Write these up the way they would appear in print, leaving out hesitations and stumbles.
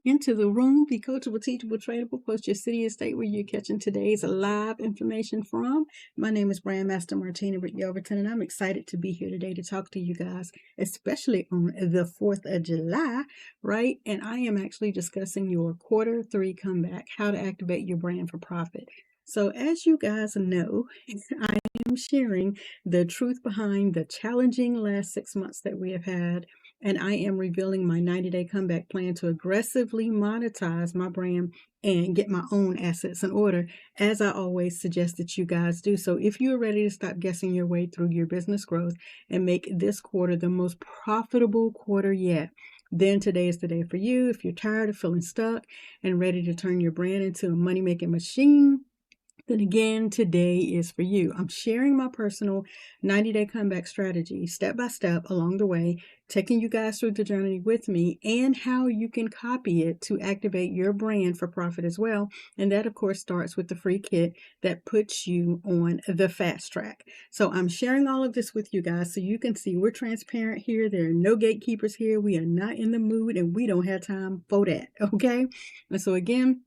into the room, the coachable, teachable, trainable. Post your city and state where you're catching today's live information from. My name is BrandMaster Martina, Britt, Yelverton, and I'm excited to be here today to talk to you guys, especially on the 4th of July, right? And I am actually discussing your Q3 comeback, how to activate your brand for profit. So as you guys know, I am sharing the truth behind the challenging last 6 months that we have had. And I am revealing my 90-day comeback plan to aggressively monetize my brand and get my own assets in order, as I always suggest that you guys do. So if you're ready to stop guessing your way through your business growth and make this quarter the most profitable quarter yet, then today is the day for you. If you're tired of feeling stuck and ready to turn your brand into a money-making machine, then again, today is for you. I'm sharing my personal 90-day comeback strategy, step by step along the way, taking you guys through the journey with me and how you can copy it to activate your brand for profit as well. And that, of course, starts with the free kit that puts you on the fast track. So I'm sharing all of this with you guys so you can see we're transparent here. There are no gatekeepers here. We are not in the mood and we don't have time for that. Okay. And so again,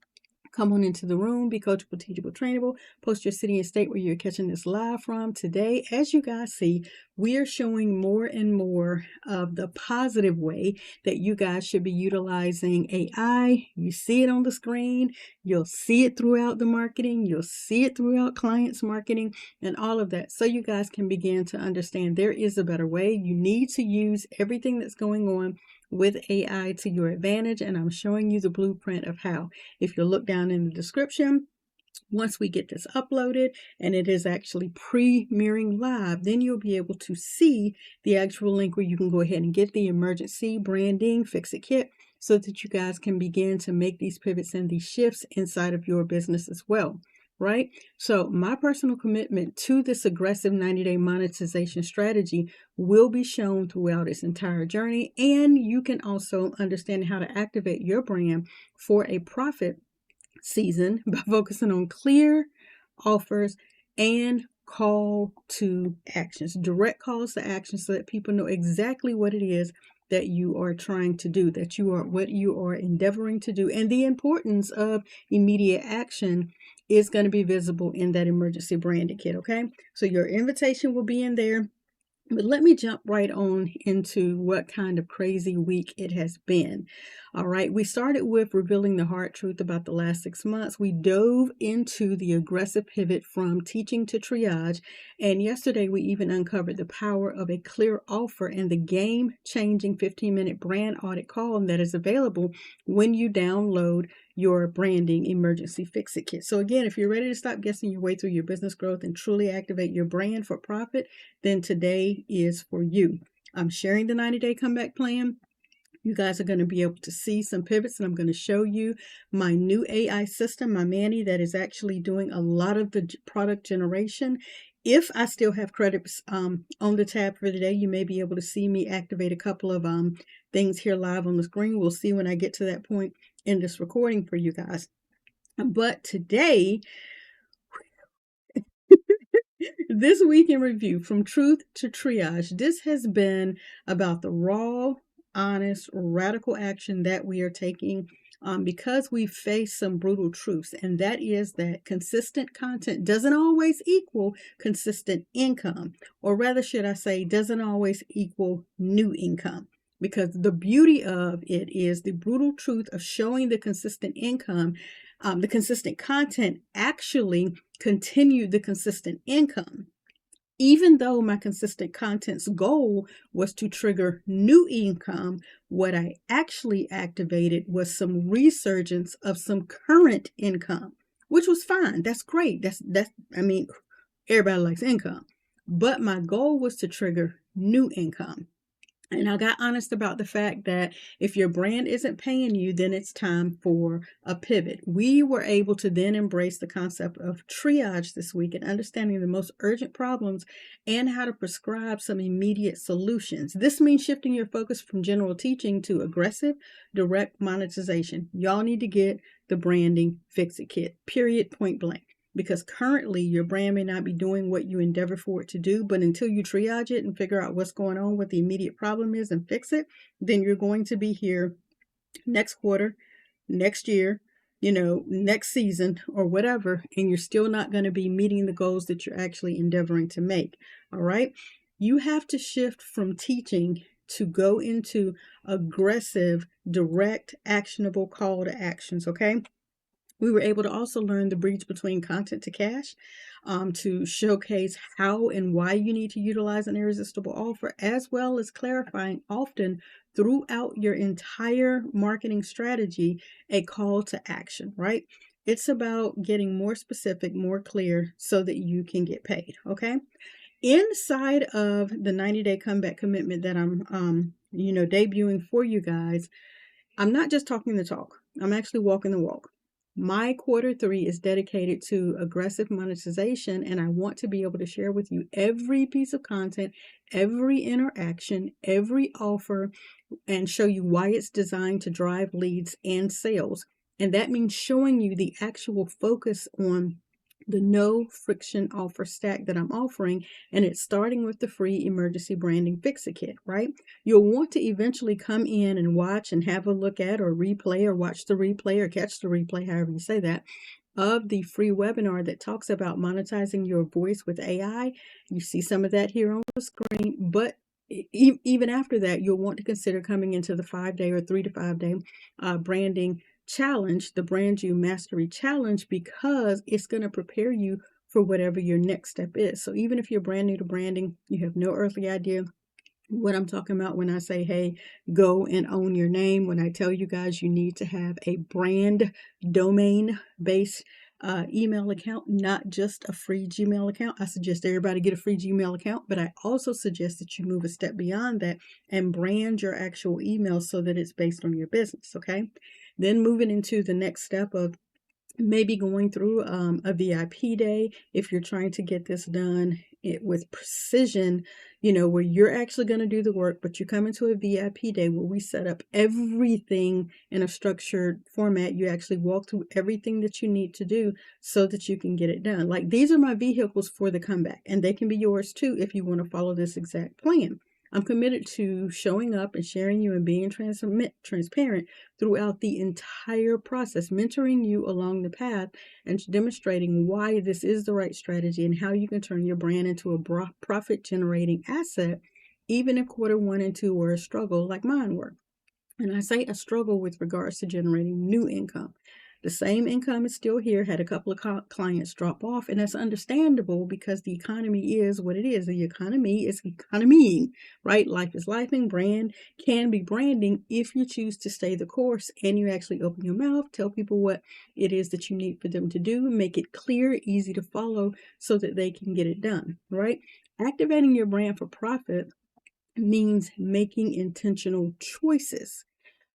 come on into the room, be coachable, teachable, trainable. Post your city and state where you're catching this live from. Today, as you guys see, we are showing more and more of the positive way that you guys should be utilizing AI. You see it on the screen. You'll see it throughout the marketing. You'll see it throughout clients' marketing and all of that. So you guys can begin to understand there is a better way. You need to use everything that's going on with AI to your advantage, and I'm showing you the blueprint of how. If you look down in the description, once we get this uploaded and it is actually premiering live, then you'll be able to see the actual link where you can go ahead and get the emergency branding fix-it kit so that you guys can begin to make these pivots and these shifts inside of your business as well. Right? So my personal commitment to this aggressive 90-day monetization strategy will be shown throughout its entire journey. And you can also understand how to activate your brand for a profit season by focusing on clear offers and call to actions, direct calls to action so that people know exactly what it is that you are trying to do, that you are what you are endeavoring to do. And the importance of immediate action is going to be visible in that emergency branding kit. Okay. So your invitation will be in there. But let me jump right on into what kind of crazy week it has been. All right, we started with revealing the hard truth about the last 6 months. We dove into the aggressive pivot from teaching to triage. And yesterday, we even uncovered the power of a clear offer and the game-changing 15-minute brand audit call that is available when you download your branding emergency fix-it kit. So again, if you're ready to stop guessing your way through your business growth and truly activate your brand for profit, then today is for you. I'm sharing the 90-day comeback plan. You guys are going to be able to see some pivots, and I'm going to show you my new AI system, my Manny, that is actually doing a lot of the product generation. If I still have credits on the tab for today, you may be able to see me activate a couple of things here live on the screen. We'll see when I get to that point in this recording for you guys. But today, this week in review, from truth to triage, this has been about the raw, honest, radical action that we are taking because we face some brutal truths, and that is that consistent content doesn't always equal consistent income, or rather, should I say, doesn't always equal new income. Because the beauty of it is the brutal truth of showing the consistent income, the consistent content actually continued the consistent income. Even though my consistent content's goal was to trigger new income, what I actually activated was some resurgence of some current income, which was fine. That's great. I mean, everybody likes income, but my goal was to trigger new income. And I got honest about the fact that if your brand isn't paying you, then it's time for a pivot. We were able to then embrace the concept of triage this week and understanding the most urgent problems and how to prescribe some immediate solutions. This means shifting your focus from general teaching to aggressive, direct monetization. Y'all need to get the branding fix-it kit, period, point blank. Because currently your brand may not be doing what you endeavor for it to do, but until you triage it and figure out what's going on, what the immediate problem is and fix it, then you're going to be here next quarter next year, next season or whatever, and you're still not going to be meeting the goals that you're actually endeavoring to make. All right. You have to shift from teaching to go into aggressive, direct, actionable call to actions. Okay. We were able to also learn the bridge between content to cash, to showcase how and why you need to utilize an irresistible offer, as well as clarifying often throughout your entire marketing strategy a call to action, right? It's about getting more specific, more clear so that you can get paid, okay? Inside of the 90-day comeback commitment that I'm debuting for you guys, I'm not just talking the talk, I'm actually walking the walk. My quarter 3 is dedicated to aggressive monetization, and I want to be able to share with you every piece of content, every interaction, every offer, and show you why it's designed to drive leads and sales. And that means showing you the actual focus on the no friction offer stack that I'm offering. And it's starting with the free emergency branding fix-it kit, right? You'll want to eventually come in and watch and have a look at or replay or watch the replay or catch the replay, however you say that, of the free webinar that talks about monetizing your voice with AI. You see some of that here on the screen, but even after that, you'll want to consider coming into the 5-day or 3 to 5 day branding challenge, the Brand You Mastery Challenge, because it's going to prepare you for whatever your next step is. So even if you're brand new to branding, you have no earthly idea what I'm talking about when I say, hey, go and own your name. When I tell you guys you need to have a brand domain based email account, not just a free Gmail account. I suggest everybody get a free Gmail account, but I also suggest that you move a step beyond that and brand your actual email so that it's based on your business. Okay. Then moving into the next step of maybe going through a VIP day if you're trying to get this done with precision, where you're actually going to do the work, but you come into a VIP day where we set up everything in a structured format. You actually walk through everything that you need to do so that you can get it done. Like, these are my vehicles for the comeback, and they can be yours too if you want to follow this exact plan. I'm committed to showing up and sharing you and being transparent throughout the entire process, mentoring you along the path and demonstrating why this is the right strategy and how you can turn your brand into a profit-generating asset, even if quarter 1 and 2 were a struggle like mine were. And I say a struggle with regards to generating new income. The same income is still here, had a couple of clients drop off, and that's understandable because the economy is what it is. The economy is economying, right? Life is lifing. Brand can be branding if you choose to stay the course and you actually open your mouth, tell people what it is that you need for them to do, make it clear, easy to follow so that they can get it done, right? Activating your brand for profit means making intentional choices.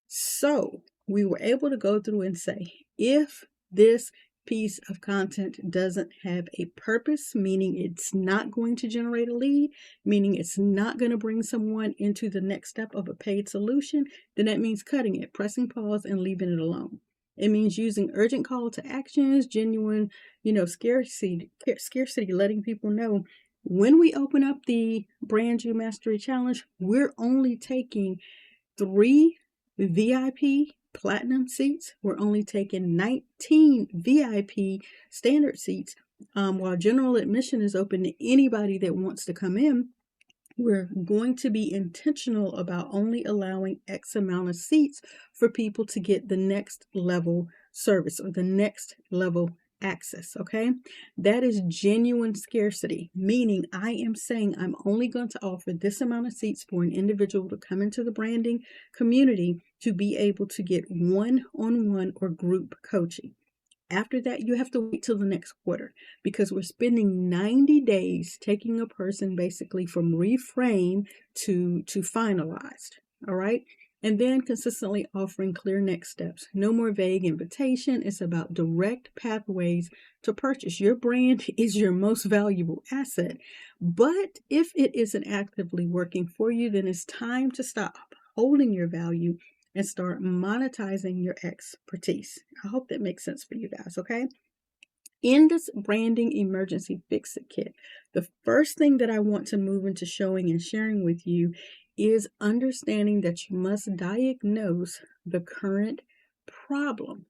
So we were able to go through and say, if this piece of content doesn't have a purpose, meaning it's not going to generate a lead, meaning it's not going to bring someone into the next step of a paid solution, then that means cutting it, pressing pause, and leaving it alone. It means using urgent call to actions, genuine, scarcity, letting people know when we open up the Brand You Mastery Challenge, we're only taking 3 VIP platinum seats. We're only taking 19 VIP standard seats. While general admission is open to anybody that wants to come in, we're going to be intentional about only allowing X amount of seats for people to get the next level service or the next level access. Okay, that is genuine scarcity, meaning I am saying I'm only going to offer this amount of seats for an individual to come into the branding community to be able to get one-on-one or group coaching. After that, you have to wait till the next quarter because we're spending 90 days taking a person basically from reframe to finalized. All right. And then consistently offering clear next steps. No more vague invitation. It's about direct pathways to purchase. Your brand is your most valuable asset. But if it isn't actively working for you, then it's time to stop holding your value and start monetizing your expertise. I hope that makes sense for you guys, okay? In this branding emergency fix-it kit, the first thing that I want to move into showing and sharing with you is understanding that you must diagnose the current problem,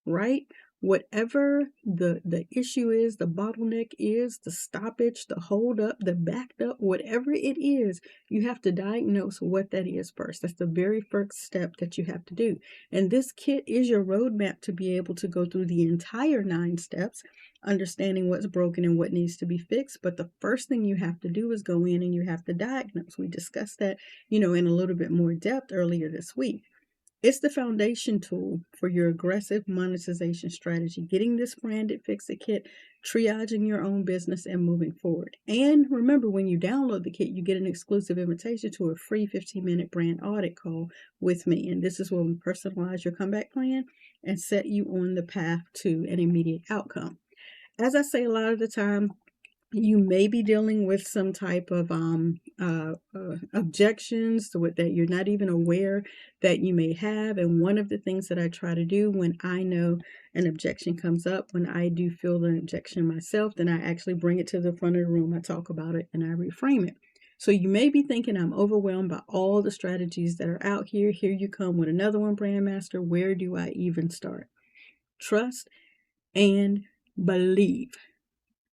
right? Whatever the issue is, the bottleneck is, the stoppage, the hold up, the backed up, whatever it is, you have to diagnose what that is first. That's the very first step that you have to do. And this kit is your roadmap to be able to go through the entire 9 steps, understanding what's broken and what needs to be fixed. But the first thing you have to do is go in and you have to diagnose. We discussed that, in a little bit more depth earlier this week. It's the foundation tool for your aggressive monetization strategy, getting this branded Fix-It kit, triaging your own business, and moving forward. And remember, when you download the kit, you get an exclusive invitation to a free 15-minute brand audit call with me. And this is where we personalize your comeback plan and set you on the path to an immediate outcome. As I say a lot of the time, you may be dealing with some type of objections that you're not even aware that you may have. And one of the things that I try to do when I know an objection comes up, when I do feel an objection myself, then I actually bring it to the front of the room. I talk about it and I reframe it. So you may be thinking, I'm overwhelmed by all the strategies that are out here. Here you come with another one, BrandMaster. Where do I even start? Trust and believe.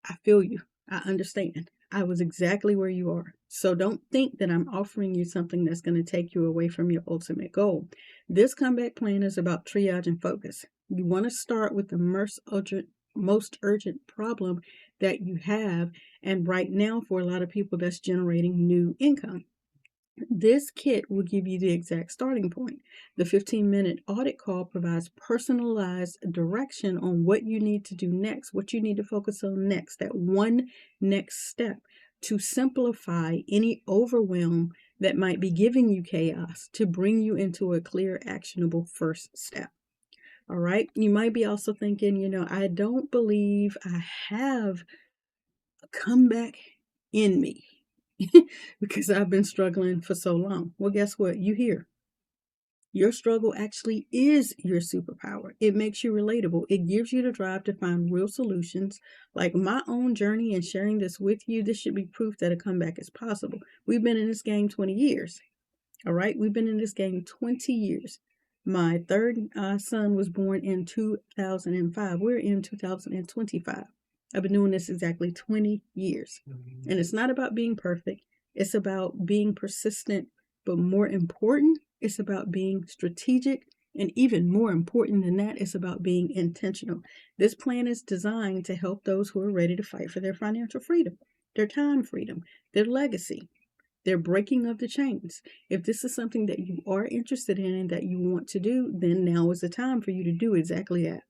I feel you. I understand. I was exactly where you are. So don't think that I'm offering you something that's going to take you away from your ultimate goal. This comeback plan is about triage and focus. You want to start with the most urgent problem that you have. And right now, for a lot of people, that's generating new income. This kit will give you the exact starting point. The 15-minute audit call provides personalized direction on what you need to do next, what you need to focus on next, that one next step to simplify any overwhelm that might be giving you chaos to bring you into a clear, actionable first step. All right. You might be also thinking, I don't believe I have a comeback in me. Because I've been struggling for so long. Well, guess what? You here. Your struggle actually is your superpower. It makes you relatable. It gives you the drive to find real solutions. Like my own journey and sharing this with you, this should be proof that a comeback is possible. We've been in this game 20 years. All right? We've been in this game 20 years. My third son was born in 2005. We're in 2025. I've been doing this exactly 20 years. And it's not about being perfect. It's about being persistent. But more important, it's about being strategic. And even more important than that, it's about being intentional. This plan is designed to help those who are ready to fight for their financial freedom, their time freedom, their legacy, their breaking of the chains. If this is something that you are interested in and that you want to do, then now is the time for you to do exactly that.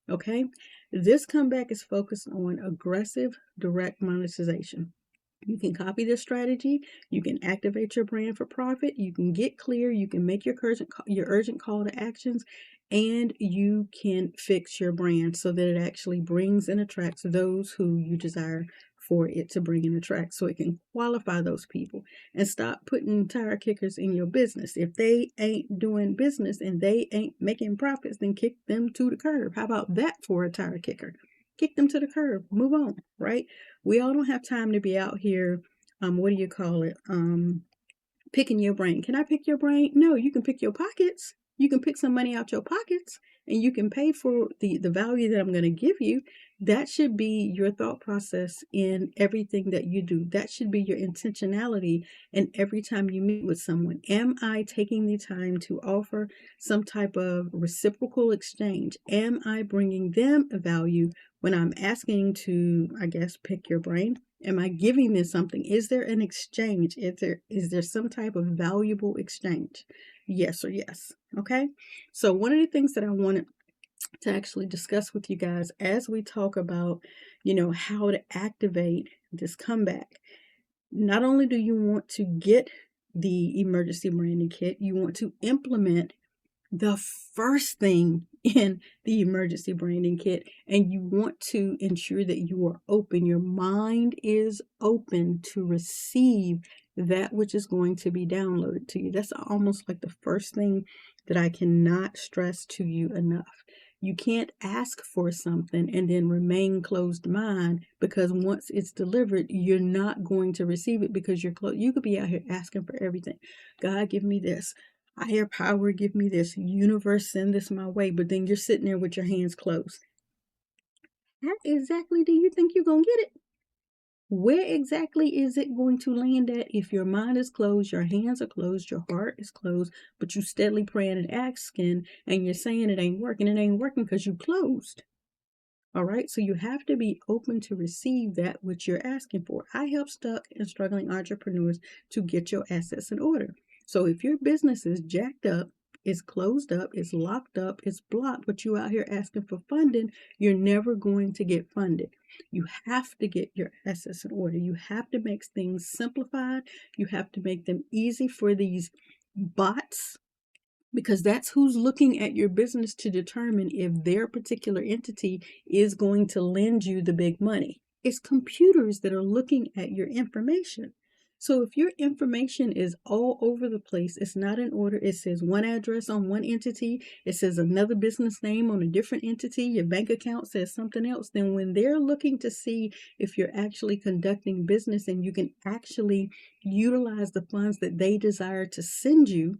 Okay? This comeback is focused on aggressive direct monetization. You can copy this strategy. You can activate your brand for profit. You can get clear. You can make your urgent call to actions, and you can fix your brand so that it actually brings and attracts those who you desire for it to bring and attract, so it can qualify those people. And stop putting tire kickers in your business. If they ain't doing business and they ain't making profits, then kick them to the curb. How about that for a tire kicker? Kick them to the curb. Move on, right? We all don't have time to be out here, picking your brain. Can I pick your brain? No, you can pick your pockets. You can pick some money out your pockets and you can pay for the value that I'm going to give you. That should be your thought process in everything that you do. That should be your intentionality. And every time you meet with someone, am I taking the time to offer some type of reciprocal exchange? Am I bringing them a value when I'm asking to, pick your brain? Am I giving them something? Is there an exchange? Is there some type of valuable exchange? Yes or yes. Okay. So one of the things that I wanted to actually discuss with you guys as we talk about, how to activate this comeback. Not only do you want to get the emergency branding kit, you want to implement the first thing in the emergency branding kit, and you want to ensure that you are open. Your mind is open to receive that which is going to be downloaded to you. That's almost like the first thing that I cannot stress to you enough. You can't ask for something and then remain closed mind, because once it's delivered, you're not going to receive it because you're closed. You could be out here asking for everything. God, give me this. higher power, give me this, universe, send this my way, but then you're sitting there with your hands closed. How exactly do you think you're going to get it? Where exactly is it going to land at if your mind is closed, your hands are closed, your heart is closed, but you steadily praying and asking, and you're saying it ain't working because you closed. All right, so you have to be open to receive that which you're asking for. I help stuck and struggling entrepreneurs to get your assets in order. So if your business is jacked up, it's closed up, it's locked up, it's blocked, but you out here asking for funding, you're never going to get funded. You have to get your assets in order. You have to make things simplified. You have to make them easy for these bots, because that's who's looking at your business to determine if their particular entity is going to lend you the big money. It's computers that are looking at your information. So if your information is all over the place, it's not in order, it says one address on one entity, it says another business name on a different entity, your bank account says something else, then when they're looking to see if you're actually conducting business and you can actually utilize the funds that they desire to send you,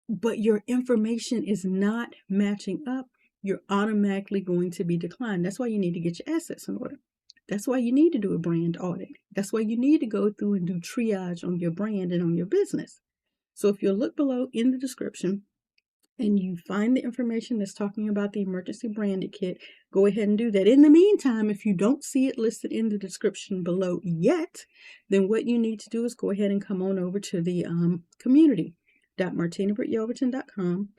but your information is not matching up, you're automatically going to be declined. That's why you need to get your assets in order. That's why you need to do a brand audit. That's why you need to go through and do triage on your brand and on your business. So if you'll look below in the description and you find the information that's talking about the emergency branded kit, go ahead and do that. In the meantime, if you don't see it listed in the description below yet, then what you need to do is go ahead and come on over to the community.martinabrityelverton.com.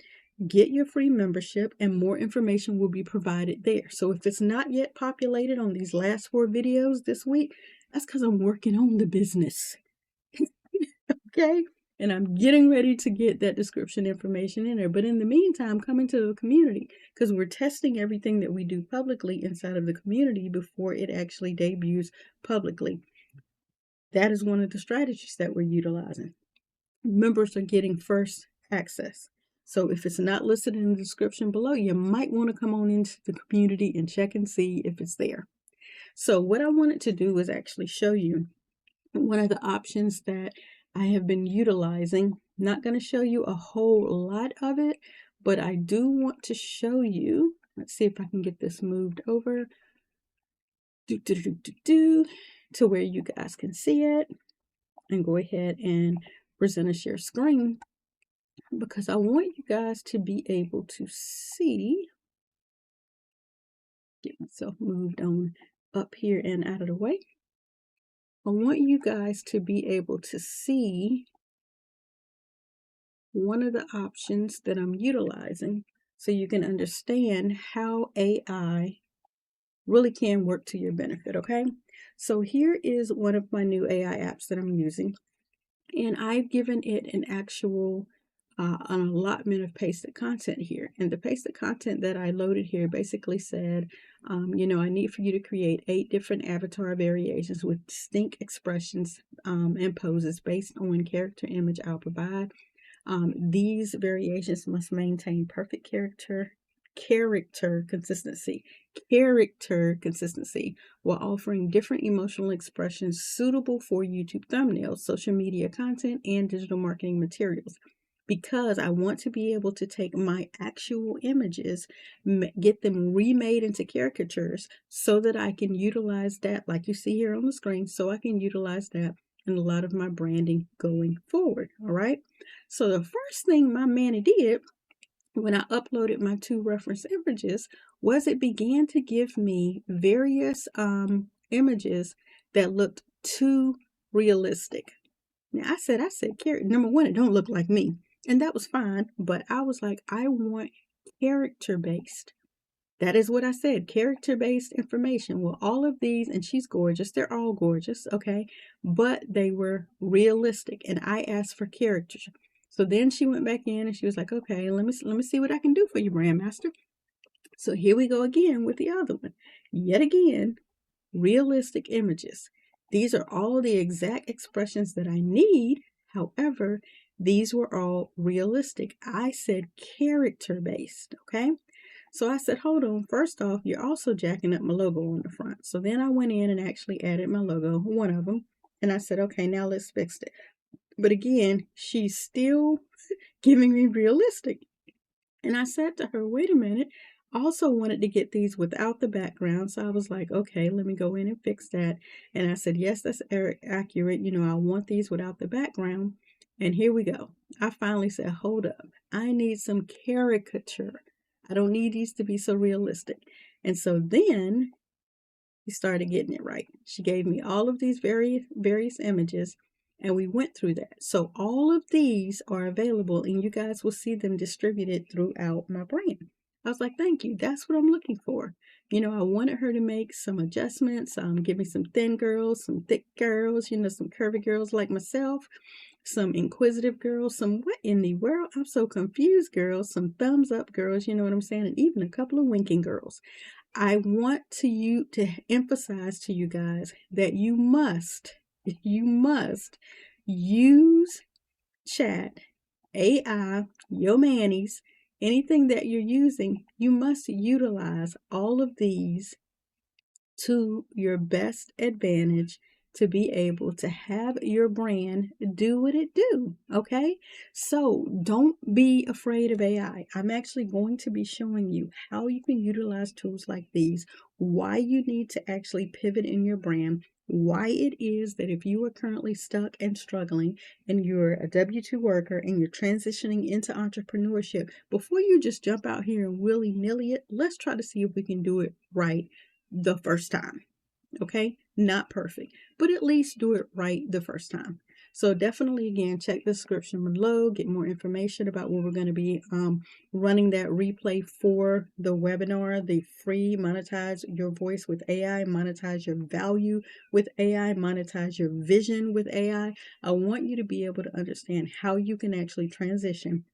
Get your free membership, and more information will be provided there. So if it's not yet populated on these last 4 videos this week, that's because I'm working on the business. Okay? And I'm getting ready to get that description information in there. But in the meantime, come into the community, because we're testing everything that we do publicly inside of the community before it actually debuts publicly. That is one of the strategies that we're utilizing. Members are getting first access. So if it's not listed in the description below, you might want to come on into the community and check and see if it's there. So what I wanted to do is actually show you one of the options that I have been utilizing. Not going to show you a whole lot of it, but I do want to show you. Let's see if I can get this moved over to where you guys can see it, and go ahead and present a share screen, because I want you guys to be able to see. Get myself moved on up here and out of the way. I want you guys to be able to see one of the options that I'm utilizing, so you can understand how AI really can work to your benefit, okay? So here is one of my new AI apps that I'm using, and I've given it an actual an allotment of pasted content here. And the pasted content that I loaded here basically said, I need for you to create 8 different avatar variations with distinct expressions and poses based on character image I'll provide. These variations must maintain perfect character consistency while offering different emotional expressions suitable for YouTube thumbnails, social media content, and digital marketing materials. Because I want to be able to take my actual images, get them remade into caricatures, so that I can utilize that, like you see here on the screen, so I can utilize that in a lot of my branding going forward. All right. So the first thing my manny did when I uploaded my 2 reference images was it began to give me various images that looked too realistic. Now I said, number one, it don't look like me. And that was fine, but I was like, I want character-based. That is what I said, character-based information. Well, all of these, and she's gorgeous, they're all gorgeous, okay? But they were realistic, and I asked for characters. So then she went back in and she was like, okay, let me see what I can do for you, BrandMaster. So here we go again with the other one. Yet again, realistic images. These are all the exact expressions that I need. However, these were all realistic. I said character-based, okay? So I said, hold on, first off, you're also jacking up my logo on the front. So then I went in and actually added my logo, one of them. And I said, okay, now let's fix it. But again, she's still giving me realistic. And I said to her, wait a minute, I also wanted to get these without the background. So I was like, okay, let me go in and fix that. And I said, yes, that's accurate. I want these without the background. And here we go. I finally said, hold up. I need some caricature. I don't need these to be so realistic. And so then we started getting it right. She gave me all of these various images and we went through that. So all of these are available and you guys will see them distributed throughout my brand. I was like, thank you. That's what I'm looking for. I wanted her to make some adjustments, give me some thin girls, some thick girls, some curvy girls like myself, some inquisitive girls, some what in the world? I'm so confused girls, some thumbs up girls, you know what I'm saying? And even a couple of winking girls. I want to emphasize to you guys that you must use chat, AI, your manis, anything that you're using, you must utilize all of these to your best advantage to be able to have your brand do what it do. Okay, so don't be afraid of AI. I'm actually going to be showing you how you can utilize tools like these, why you need to actually pivot in your brand, why it is that if you are currently stuck and struggling and you're a W-2 worker and you're transitioning into entrepreneurship, before you just jump out here and willy-nilly it, let's try to see if we can do it right the first time. Okay, not perfect, but at least do it right the first time. So definitely, again, check the description below, get more information about when we're going to be running that replay for the webinar, the free monetize your voice with AI, monetize your value with AI, monetize your vision with AI. I want you to be able to understand how you can actually transition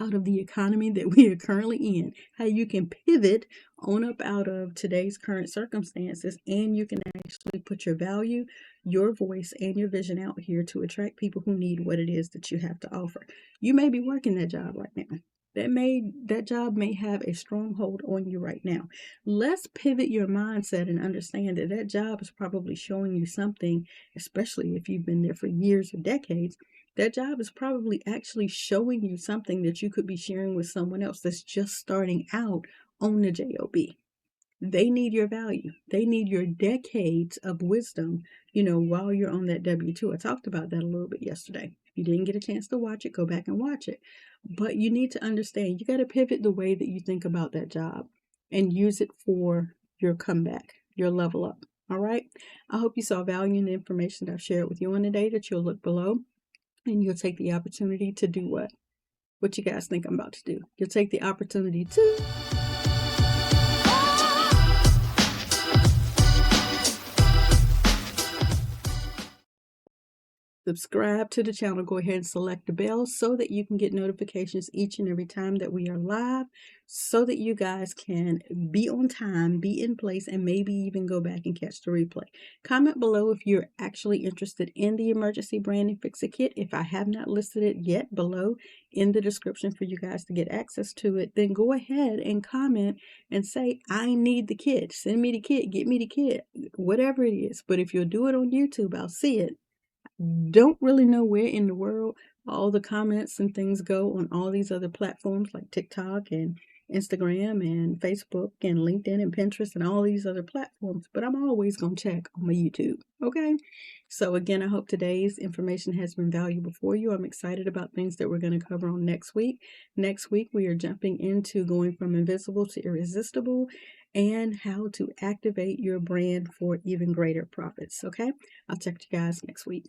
out of the economy that we are currently in, how you can pivot on up out of today's current circumstances, and you can actually put your value, your voice, and your vision out here to attract people who need what it is that you have to offer. You may be working that job right now. That job may have a stronghold on you right now. Let's pivot your mindset and understand that that job is probably showing you something, especially if you've been there for years or decades. That job is probably actually showing you something that you could be sharing with someone else that's just starting out on the job. They need your value. They need your decades of wisdom, while you're on that W-2. I talked about that a little bit yesterday. If you didn't get a chance to watch it, go back and watch it. But you need to understand, you got to pivot the way that you think about that job and use it for your comeback, your level up. All right. I hope you saw value in the information that I've shared with you on today, that you'll look below and you'll take the opportunity to do what? What you guys think I'm about to do? You'll take the opportunity to subscribe to the channel. Go ahead and select the bell so that you can get notifications each and every time that we are live, so that you guys can be on time, be in place, and maybe even go back and catch the replay. Comment below if you're actually interested in the Emergency Branding Fix-It Kit. If I have not listed it yet below in the description for you guys to get access to it, then go ahead and comment and say, I need the kit. Send me the kit. Get me the kit. Whatever it is. But if you'll do it on YouTube, I'll see it. Don't really know where in the world all the comments and things go on all these other platforms like TikTok and Instagram and Facebook and LinkedIn and Pinterest and all these other platforms, but I'm always going to check on my YouTube. Okay. So again, I hope today's information has been valuable for you. I'm excited about things that we're going to cover on next week. Next week, we are jumping into going from invisible to irresistible and how to activate your brand for even greater profits. Okay. I'll check you guys next week.